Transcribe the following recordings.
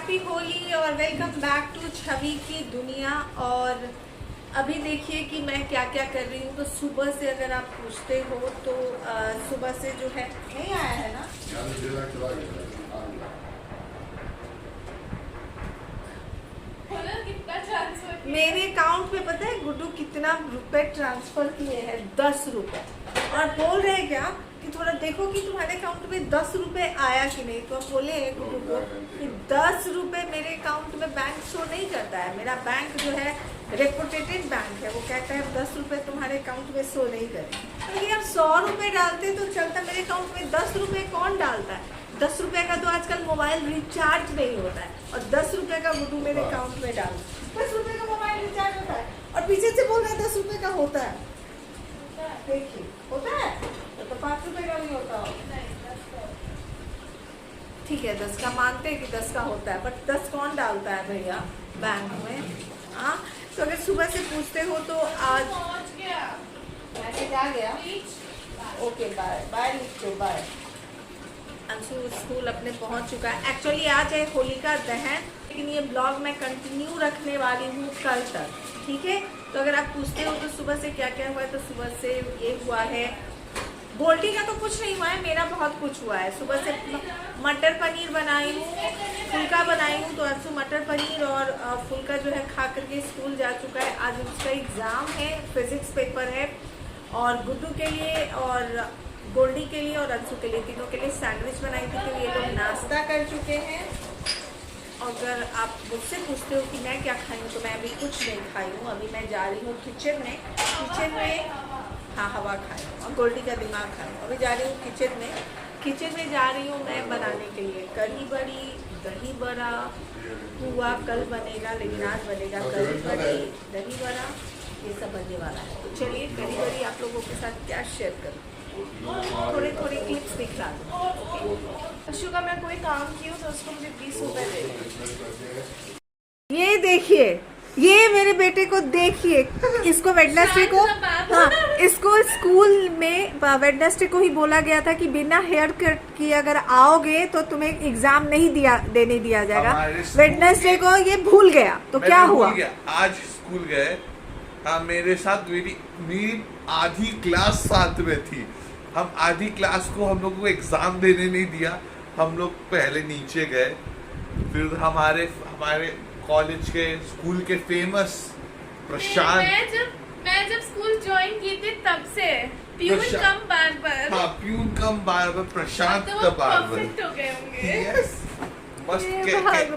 Happy Holi और welcome back to छवि की दुनिया। और अभी देखिए कि मैं क्या क्या कर रही हूँ। तो सुबह से अगर आप पूछते हो तो सुबह से जो है नहीं आया है ना, मेरे अकाउंट में पता है गुड्डू कितना रुपए ट्रांसफर किए हैं? 10 रुपए। और बोल रहे हैं क्या कि थोड़ा देखो कि तुम्हारे अकाउंट में 10 रुपए आया कि नहीं। तो हम बोले हैं गुड्डू को कि 10 रुपए मेरे अकाउंट में बैंक शो नहीं करता है। मेरा बैंक जो है रेपुटेटेड बैंक है, वो कहता है 10 रुपए तुम्हारे अकाउंट में शो नहीं करे। तो यार 100 रुपए डालते तो चलता, मेरे अकाउंट में 10 रुपए कौन डालता है? 10 रुपए का तो आजकल मोबाइल रिचार्ज नहीं होता है और 10 रुपए का गुड्डू मेरे अकाउंट में डाल, 10 रुपए का मोबाइल रिचार्ज होता है और पीछे से बोल रहे हैं 10 रुपए का होता है। देखिए होता है तो 5 रुपए का नहीं होता। ठीक है 10 का मानते हैं कि 10 का होता है, बट 10 कौन डालता है भैया बैंक में? हाँ, तो अगर सुबह से पूछते हो तो आज मैसेज आ गया। ओके बाय बाय, लिख लो बाय। अंशु स्कूल अपने पहुंच चुका है। एक्चुअली आज है होलिका दहन, लेकिन ये ब्लॉग मैं कंटिन्यू रखने वाली हूँ कल तक, ठीक है। तो अगर आप पूछते हो तो सुबह से क्या क्या हुआ है, तो सुबह से ये हुआ है, गोल्डी का तो कुछ नहीं हुआ है, मेरा बहुत कुछ हुआ है। सुबह से मटर पनीर बनाई हूँ, फुल्का बनाई हूँ। तो अंशु मटर पनीर और फुल्का जो है खा करके स्कूल जा चुका है। आज उसका एग्ज़ाम है, फिजिक्स पेपर है। और गुड्डू के लिए और गोल्डी के लिए और अंशु के लिए, तीनों के लिए सैंडविच बनाई थी। तो ये लोग नाश्ता कर चुके हैं। अगर आप मुझसे पूछते हो कि मैं क्या खाई हूँ, तो मैं अभी कुछ नहीं खाई हूँ। अभी मैं जा रही हूँ किचन में हाँ हवा खाई हूँ और गोल्डी का दिमाग खाई हूँ। अभी जा रही हूँ किचन में जा रही हूँ मैं बनाने के लिए कढ़ी बड़ी, दही बड़ा, पुआ कल बनेगा, लेकिन आज बनेगा कढ़ी बड़ी, दही बड़ा, ये सब बनने वाला है। तो चलिए कढ़ी बड़ी आप लोगों के साथ क्या शेयर करूँ, थोड़े क्लिप्स दिखा दूँ। अशु का मैं कोई काम की हूँ तो उसको मुझे 20 रुपए दे। ये देखिए, ये मेरे बेटे को देखिए, इसको वेडनेसडे को, हाँ इसको स्कूल में वेडनेसडे को ही बोला गया था कि बिना हेयर कट किए अगर आओगे तो तुम्हें एग्जाम नहीं देने दिया जाएगा। वेडनेसडे को ये भूल गया तो क्या हुआ? आज स्कूल गए, हाँ मेरे साथ मेरी आधी क्लास साथ में थी। हम आधी क्लास को हम लोग को एग्जाम देने नहीं दिया। हम लोग पहले नीचे गए, फिर हमारे कॉलेज के स्कूल के फेमस प्रशांत, मैं जब स्कूल ज्वाइन की थी तब से प्यून कम बार्बर, हाँ प्यून कम बार्बर प्रशांत तो द बार्बर हो गए होंगे। यस, मस्त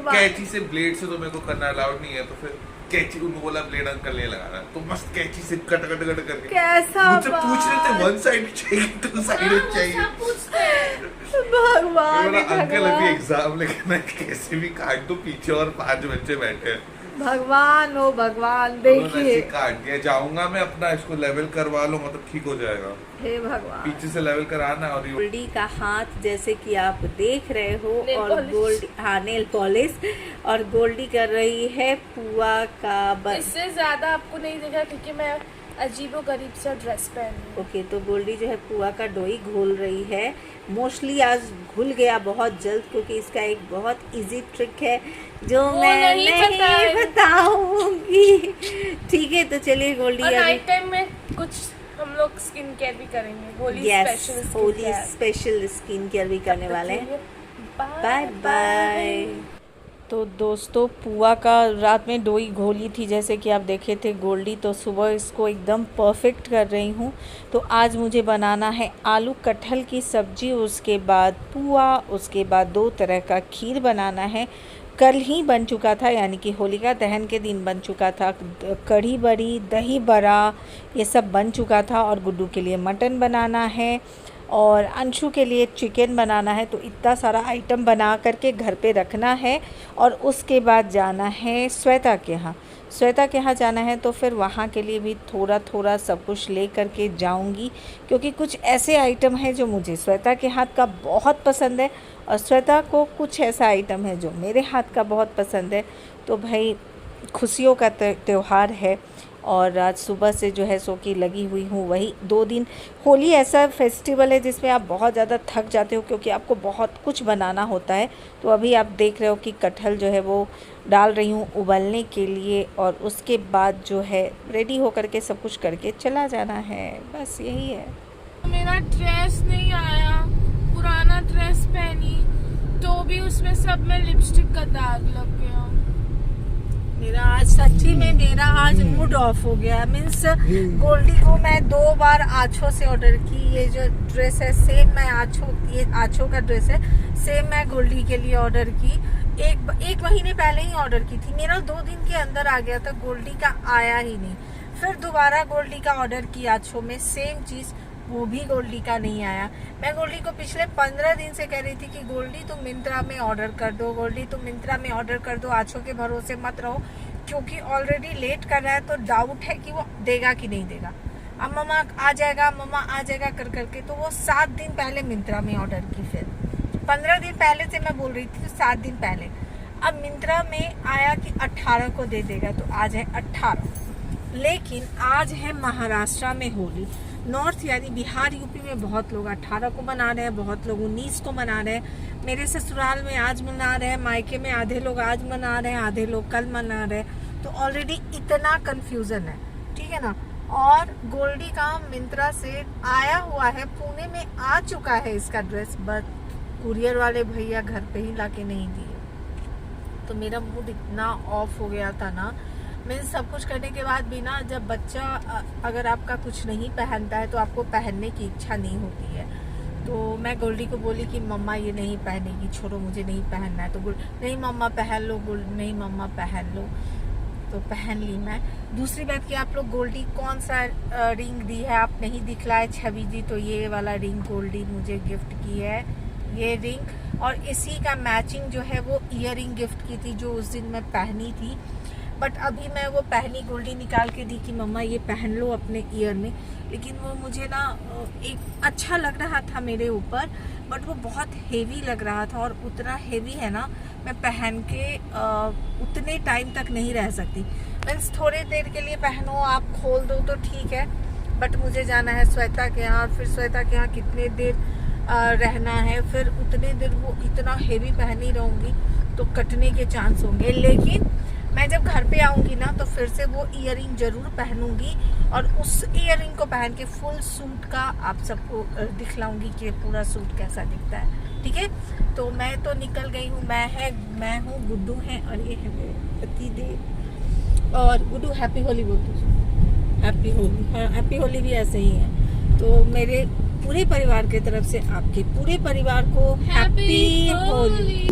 कैंची से, ब्लेड से तो मेरे को करना अलाउड नहीं है, तो फिर कैंची उनको बोला ब्लेड अंकल ने लगाना, तो मस्त कैंची से कट करके कैसा मुझसे पूछ रहे थे वन साइड चाहिए टू साइड चाहिए। भगवान अंकल अभी एग्जाम लेके मैं कैसे भी काट दो, पीछे और 5 बच्चे बैठे हैं। भगवान ओ भगवान, देखिए काट दिया। जाऊंगा मैं अपना इसको लेवल करवा लूंगा तो ठीक हो जाएगा। हे भगवान, पीछे से लेवल कराना। और गोल्डी का हाथ जैसे कि आप देख रहे हो, और गोल्डी हाँ नेल पॉलिश, और गोल्डी कर रही है पुआ का इससे ज्यादा आपको नहीं दिखा क्योंकि मैं अजीबो गरीब सा ड्रेस पहनी। ओके, तो गोल्डी जो है पुआ का डोई घोल रही है। मोस्टली आज घुल गया बहुत जल्द, क्योंकि इसका एक बहुत इजी ट्रिक है जो मैं नहीं बताऊंगी। ठीक है, तो चलिए गोल्डी नाइट टाइम में कुछ हम लोग स्किन केयर भी करेंगे। होली स्पेशल स्किन केयर भी करने वाले हैं। Bye bye. तो दोस्तों पुआ का रात में डोई घोली थी जैसे कि आप देखे थे गोल्डी, तो सुबह इसको एकदम परफेक्ट कर रही हूँ। तो आज मुझे बनाना है आलू कटहल की सब्जी, उसके बाद पुआ, उसके बाद 2 तरह का खीर बनाना है। कल ही बन चुका था, यानी कि होलिका दहन के दिन बन चुका था। कढ़ी बड़ी, दही बड़ा, ये सब बन चुका था। और गुड्डू के लिए मटन बनाना है और अंशु के लिए चिकन बनाना है। तो इतना सारा आइटम बना करके घर पे रखना है और उसके बाद जाना है श्वेता के यहाँ जाना है। तो फिर वहाँ के लिए भी थोड़ा सब कुछ ले करके जाऊँगी, क्योंकि कुछ ऐसे आइटम हैं जो मुझे श्वेता के हाथ का बहुत पसंद है और श्वेता को कुछ ऐसा आइटम है जो मेरे हाथ का बहुत पसंद है। तो भाई खुशियों का त्यौहार है और आज सुबह से जो है सो कि लगी हुई हूँ वही 2 दिन। होली ऐसा फेस्टिवल है जिसमें आप बहुत ज़्यादा थक जाते हो क्योंकि आपको बहुत कुछ बनाना होता है। तो अभी आप देख रहे हो कि कटहल जो है वो डाल रही हूँ उबलने के लिए और उसके बाद जो है रेडी होकर के सब कुछ करके चला जाना है, बस यही है। मेरा ड्रेस नहीं आया, पुराना ड्रेस पहनी तो भी उसमें सब में लिपस्टिक का दाग लग गया। मेरा आज सच्ची में मेरा आज मूड ऑफ हो गया। मीन्स गोल्डी को मैं 2 बार आछो से ऑर्डर की। ये जो ड्रेस है सेम मैं ये आछो का ड्रेस है, सेम मैं गोल्डी के लिए ऑर्डर की। एक महीने पहले ही ऑर्डर की थी, मेरा 2 दिन के अंदर आ गया था, गोल्डी का आया ही नहीं। फिर दोबारा गोल्डी का ऑर्डर किया आछो में, सेम चीज़, वो भी गोल्डी का नहीं आया। मैं गोल्डी को पिछले 15 दिन से कह रही थी कि गोल्डी तुम मिंत्रा में ऑर्डर कर दो, गोल्डी तुम मिंत्रा में ऑर्डर कर दो, आछो के भरोसे मत रहो क्योंकि ऑलरेडी लेट कर रहा है तो डाउट है कि वो देगा कि नहीं देगा। अब मम्मा आ जाएगा, मम्मा आ जाएगा कर करके तो वो 7 दिन पहले मिंत्रा में ऑर्डर की। फिर 15 दिन पहले से मैं बोल रही थी तो 7 दिन पहले। अब मिंत्रा में आया कि 18 को दे देगा, तो आज है 18। लेकिन आज है महाराष्ट्र में होली। नॉर्थ यानी बिहार यूपी में बहुत लोग 18 को मना रहे हैं, बहुत लोग 19 को मना रहे हैं। मेरे ससुराल में आज मना रहे हैं, मायके में आधे लोग आज मना रहे हैं, आधे लोग कल मना रहे हैं। तो ऑलरेडी इतना कंफ्यूजन है, ठीक है ना। और गोल्डी का मिंत्रा से आया हुआ है, पुणे में आ चुका है इसका ड्रेस, बट कुरियर वाले भैया घर पे ही लाके नहीं दिए। तो मेरा मूड इतना ऑफ हो गया था ना। मैं सब कुछ करने के बाद भी ना, जब बच्चा अगर आपका कुछ नहीं पहनता है तो आपको पहनने की इच्छा नहीं होती है। तो मैं गोल्डी को बोली कि मम्मा ये नहीं पहनेगी, छोड़ो मुझे नहीं पहनना है। तो नहीं मम्मा पहन लो, नहीं मम्मा पहन लो, तो पहन ली मैं। दूसरी बात कि आप लोग गोल्डी कौन सा रिंग दी है आप नहीं दिखलाए छवि जी, तो ये वाला रिंग गोल्डी मुझे गिफ्ट की है, ये रिंग। और इसी का मैचिंग जो है वो ईयरिंग गिफ्ट की थी जो उस दिन मैं पहनी थी। बट अभी मैं वो पहनी, गोल्डी निकाल के दी कि मम्मा ये पहन लो अपने ईयर में। लेकिन वो मुझे ना एक अच्छा लग रहा था मेरे ऊपर, बट वो बहुत हेवी लग रहा था। और उतना हेवी है ना, मैं पहन के उतने टाइम तक नहीं रह सकती। मीन्स थोड़ी देर के लिए पहनो, आप खोल दो तो ठीक है, बट मुझे जाना है श्वेता के यहाँ, और फिर श्वेता के यहाँ कितने देर रहना है, फिर उतने देर वो इतना हेवी पहनी रहूँगी तो कटने के चांस होंगे। लेकिन मैं जब घर पे आऊँगी ना तो फिर से वो ईयरिंग जरूर पहनूंगी और उस ईयरिंग को पहन के फुल सूट का आप सबको दिखलाऊंगी कि पूरा सूट कैसा दिखता है, ठीक है। तो मैं तो निकल गई हूँ, मैं हूँ, गुड्डू है और ये है मेरे पति देव। और गुड्डू हैप्पी होली बोल दो, हैप्पी होली। हाँ, हैप्पी होली भी ऐसे ही है। तो मेरे पूरे परिवार की तरफ से आपके पूरे परिवार को हैप्पी होली।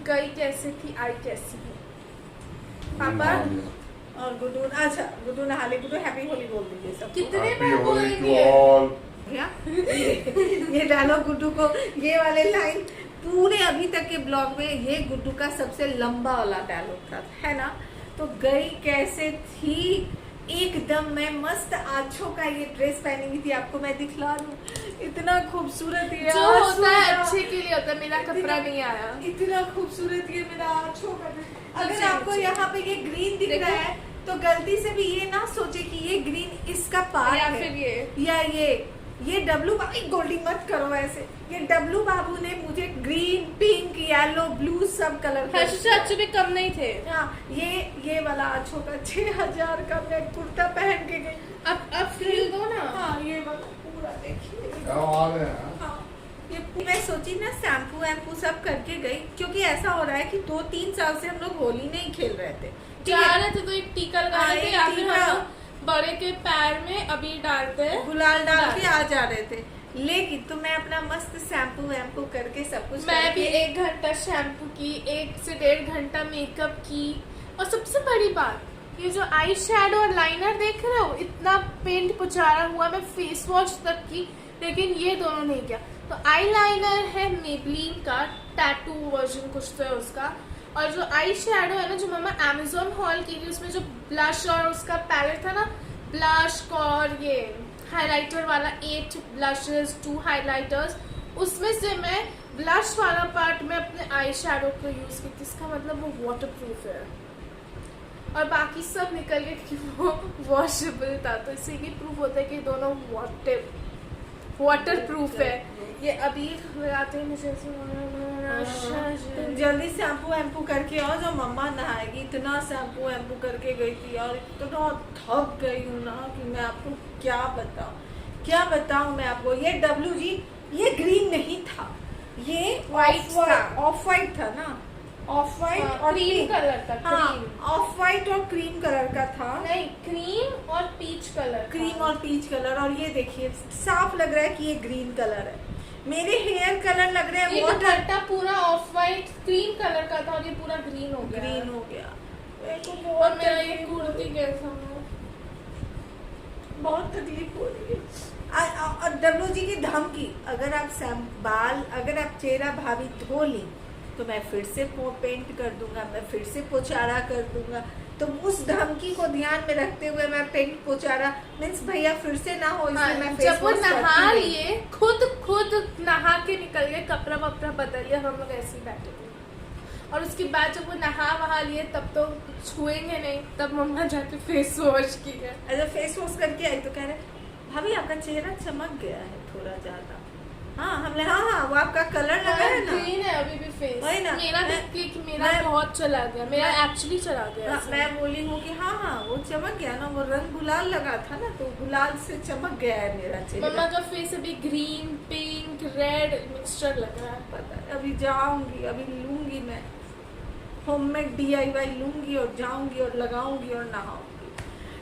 गई कैसे थी, आई कैसी है पापा और गुड्डू। अच्छा गुड्डू नहा ले, गुड्डू हैप्पी होली बोल दीजिए सब। कितने बार बोलेंगे ये डालो गुड्डू को, ये वाले लाइन पूरे अभी तक के ब्लॉग में ये गुड्डू का सबसे लंबा वाला डायलॉग था, है ना। तो गई कैसे थी, एकदम मैं मस्त आँचों का ये ड्रेस पहनी हुई थी, आपको मैं दिखला दूं, इतना खूबसूरत है। जो होता है अच्छे के लिए होता है, मेरा कपड़ा नहीं आया। इतना खूबसूरत है मेरा आँचों का ड्रेस। अगर आपको यहाँ पे ये ग्रीन दिख रहा है तो गलती से भी ये ना सोचे कि ये ग्रीन इसका पार्ट या है, फिर ये या ये ये डब्लू बाबू, गोल्डी मत करो ऐसे, ये डब्लू बाबू ने मुझे ग्रीन, पिंक, येलो, ब्लू सब कलर हर्षू चाचू भी कम नहीं थे। हाँ, ये वाला छोटा 6000 का मैं कुर्ता पहन के गई। अब फ्रिल दो ना। हाँ, ये वाला पूरा देखिए। हाँ, हाँ, ये मैं सोची ना शैम्पू वैम्पू सब करके गई, क्योंकि ऐसा हो रहा है कि 2-3 साल से हम लोग होली नहीं खेल रहे थे। जा रहे थे तो एक टीका लगा हाँ, रहे थे, एक या फिर टीका। हम लोग बड़े के पैर में अबीर डालते हैं, गुलाल डाल के आ जा रहे थे। लेकिन तो मैं अपना मस्त शैम्पू वैम्पू करके सब कुछ मैं भी करके- 1 घंटा शैम्पू की, 1 से 1.5 घंटा मेकअप की। और सबसे बड़ी बात, ये जो आई शेडो और लाइनर देख रहे हो, इतना पेंट पुचारा हुआ, मैं फेस वॉश तक की, लेकिन ये दोनों नहीं किया। तो आई लाइनर है मेबलिन का, टैटू वर्जन कुछ तो है उसका। और जो आई शेडो है ना, जो मम्मा अमेजोन हॉल की थी, उसमें जो ब्लश और उसका पैलेट था ना, ब्लश और ये हाइलाइटर वाला 8 ब्लशेस 2 हाइलाइटर्स, उसमें से मैं ब्लश वाला पार्ट में अपने आई शेडो को यूज की थी। इसका मतलब वो वाटर प्रूफ है, और बाकी सब निकल गया कि वो वॉशेबल था। तो इससे ये प्रूफ होता है कि दोनों वाटर प्रूफ है। ये अभी लगाते हैं मुझे तुम जल्दी शैम्पू वैम्पू करके आओ, जो मम्मा नहाएगी। इतना शैम्पू वैम्पू करके गई थी और इतना थक गई हूँ ना कि मैं आपको क्या बताऊँ मैं आपको। ये डब्लू जी, ये ग्रीन नहीं था, ये White था। ऑफ वाइट था ना, ऑफ वाइट और क्रीम pink। कलर का, हाँ, क्रीम ऑफ वाइट और क्रीम कलर का था। नहीं, क्रीम और पीच कलर, क्रीम और पीच कलर। और ये देखिए साफ लग रहा है कि ये ग्रीन कलर है। मेरे हेयर कलर लग रहे हैं ये वाटर दुपट्टा पूरा ऑफ वाइट क्रीम कलर का था और ये पूरा ग्रीन हो गया। ग्रीन हो गया। मेरे को और बहुत मेरा ये तकलीफ हो कुर्ती रही है। कैसा हो? बहुत तकलीफ हो रही है। और डब्लू जी की धमकी, अगर आप अगर आप चेहरा भाभी धो ली तो मैं फिर से पेंट कर दूंगा, मैं फिर से पोचारा कर दूंगा। तो उस धमकी को ध्यान में रखते हुए मैं पेंट पोचारा मीन्स भैया फिर से ना हो, इसलिए मैं फेस जब वो वॉश नहा करती नहीं। लिए, खुद नहा के निकल गए, कपड़ा वपड़ा बदल लिया, हम लोग ऐसे ही बैठे थे। और उसके बाद जब वो नहा वहा लिए तब तो छुएंगे नहीं, तब मम्मा जाके फेस वॉश की है। अगर फेस वॉश करके आई तो कह रहे भाभी आपका चेहरा चमक गया है थोड़ा ज्यादा। हाँ, हमने हाँ वो आपका कलर लगा है ना, ग्रीन है अभी भी फेस। वही ना, मेरा मैं- देख के कि मेरा बहुत चला गया, मेरा एक्चुअली चला गया हाँ, ऐसे। मैं बोली हूँ कि हाँ वो चमक गया ना, वो रंग गुलाल लगा था ना, तो गुलाल से चमक गया है मेरा मम्मा चेहरा। का फेस अभी ग्रीन पिंक रेड मिक्सचर लग रहा है। पता है, अभी जाऊंगी, अभी लूंगी मैं होममेड DIY लूंगी और जाऊंगी और लगाऊंगी और नहाऊंगी।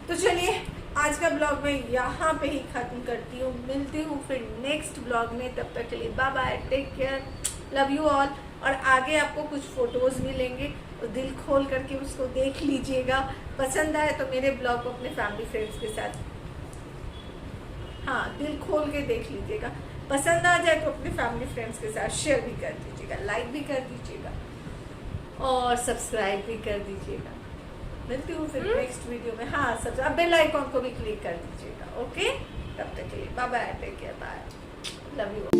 तो चलिए आज का ब्लॉग मैं यहाँ पे ही खत्म करती हूँ। मिलती हूँ फिर नेक्स्ट ब्लॉग में, तब तक के लिए bye bye, take care, love you all. और आगे आपको कुछ फोटोज मिलेंगे तो दिल खोल करके उसको देख लीजिएगा। पसंद आए तो मेरे ब्लॉग को अपने फैमिली फ्रेंड्स के साथ, हाँ दिल खोल के देख लीजिएगा। पसंद आ जाए तो अपने फैमिली फ्रेंड्स के साथ शेयर भी कर दीजिएगा, लाइक भी कर दीजिएगा और सब्सक्राइब भी कर दीजिएगा। मिलती हूँ फिर नेक्स्ट वीडियो में। हाँ, सब बेल आइकॉन को भी क्लिक कर दीजिएगा। ओके, तब तक के लिए bye bye, take care, bye, love you.